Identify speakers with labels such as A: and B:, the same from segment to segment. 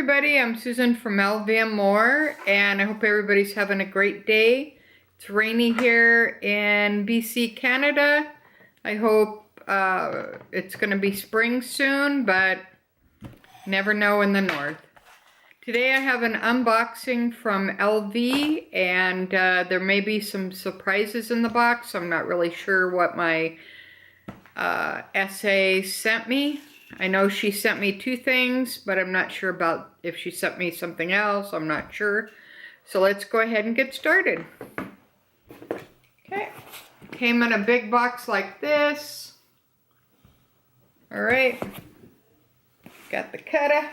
A: everybody, I'm Susan from LVM More, and I hope everybody's having a great day. It's rainy here in BC, Canada. I hope it's going to be spring soon, but never know in the north. Today I have an unboxing from LV, and there may be some surprises in the box. I'm not really sure what my SA sent me. I know she sent me two things, but I'm not sure about if she sent me something else. I'm not sure. So let's go ahead and get started. Okay. Came in a big box like this. All right. Got the cutter.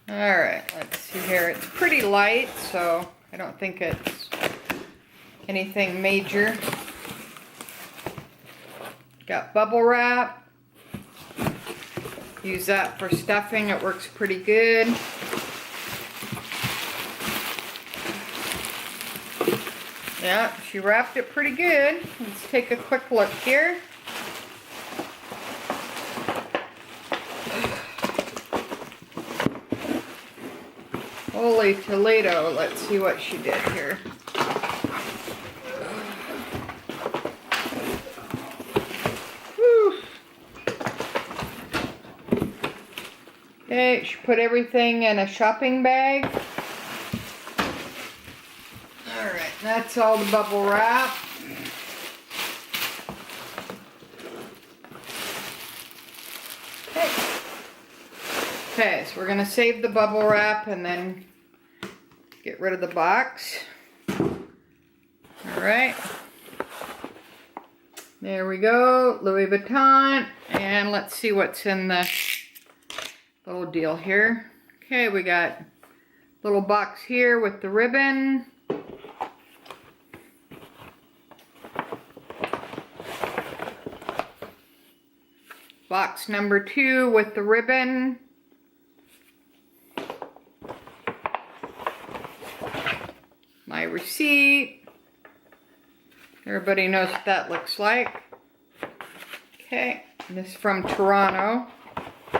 A: All right, let's see here. It's pretty light, so I don't think it's anything major. Got bubble wrap. Use that for stuffing. It works pretty good. Yeah, she wrapped it pretty good. Let's take a quick look here. Holy Toledo, let's see what she did here. Whew. Okay, she put everything in a shopping bag. Alright, that's all the bubble wrap. Okay, so we're going to save the bubble wrap and then get rid of the box. Alright. There we go. Louis Vuitton. And let's see what's in the little deal here. Okay, we got a little box here with the ribbon. Box number 2 with the ribbon. My receipt. Everybody knows what that looks like. Okay, this is from Toronto. And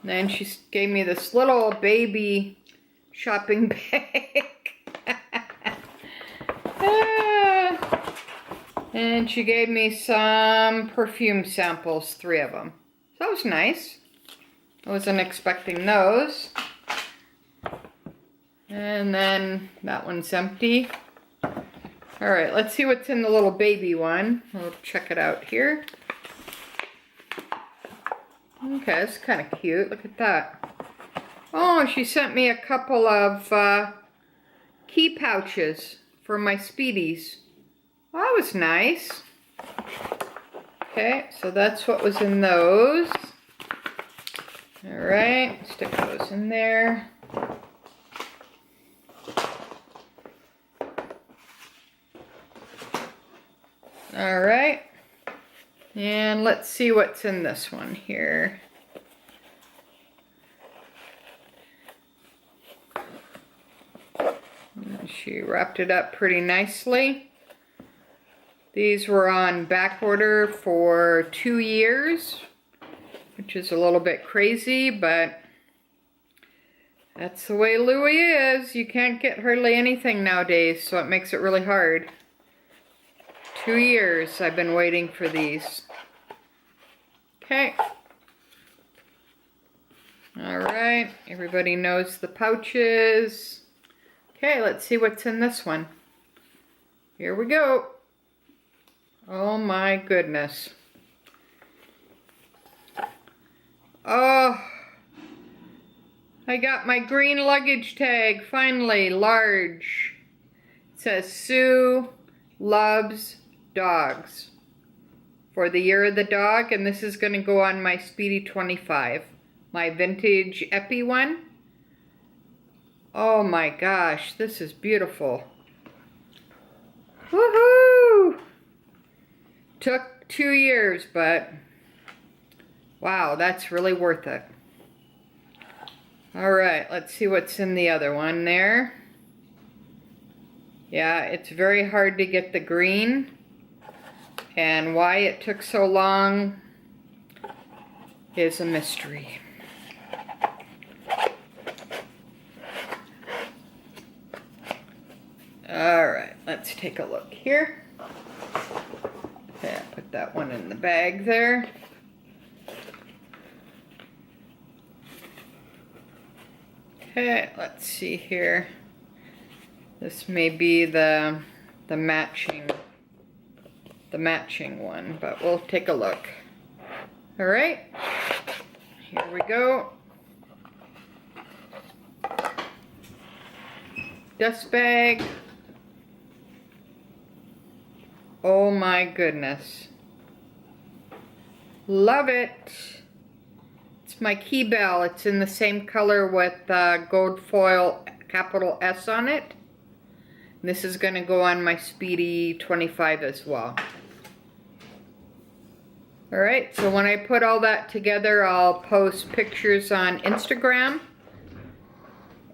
A: then she gave me this little baby shopping bag. And she gave me some perfume samples, 3 of them. So that was nice. I wasn't expecting those. And then that one's empty. Alright, let's see what's in the little baby one. We'll check it out here. Okay, that's kind of cute. Look at that. Oh, she sent me a couple of key pouches for my Speedies. Well, that was nice. Okay, so that's what was in those. Alright, stick those in there. Alright, and let's see what's in this one here. And she wrapped it up pretty nicely. These were on back order for 2 years, which is a little bit crazy, but that's the way Louis is. You can't get hardly anything nowadays, so it makes it really hard. 2 years I've been waiting for these. Okay. Alright, everybody knows the pouches. Okay, let's see what's in this one. Here we go. Oh my goodness. Oh, I got my green luggage tag, finally, large. It says Sue loves dogs for the year of the dog, and this is going to go on my Speedy 25, my vintage Epi one. Oh my gosh, this is beautiful. Woohoo! Took 2 years, but wow, that's really worth it. Alright, let's see what's in the other one there. Yeah, it's very hard to get the green. And why it took so long is a mystery. Alright, let's take a look here. Okay, I'll put that one in the bag there. Okay, let's see here. This may be the matching one, but we'll take a look. All right, here we go. Dust bag. Oh my goodness. Love it. It's my key bell. It's in the same color with gold foil capital S on it. This is going to go on my Speedy 25 as well. Alright, so when I put all that together, I'll post pictures on Instagram.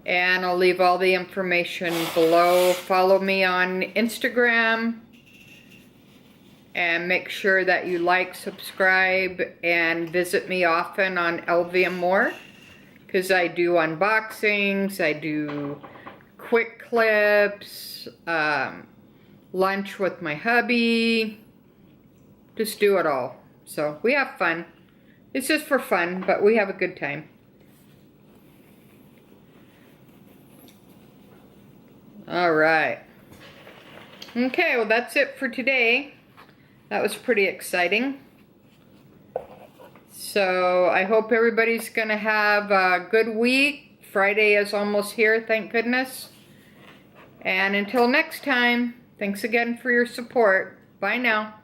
A: And I'll leave all the information below. Follow me on Instagram. And make sure that you like, subscribe, and visit me often on LV & More. Because I do unboxings, I do quick clips, lunch with my hubby. Just do it all. So we have fun. It's just for fun, but we have a good time. Alright. Okay, well that's it for today. That was pretty exciting. So I hope everybody's gonna have a good week. Friday is almost here, thank goodness. And until next time, thanks again for your support. Bye now.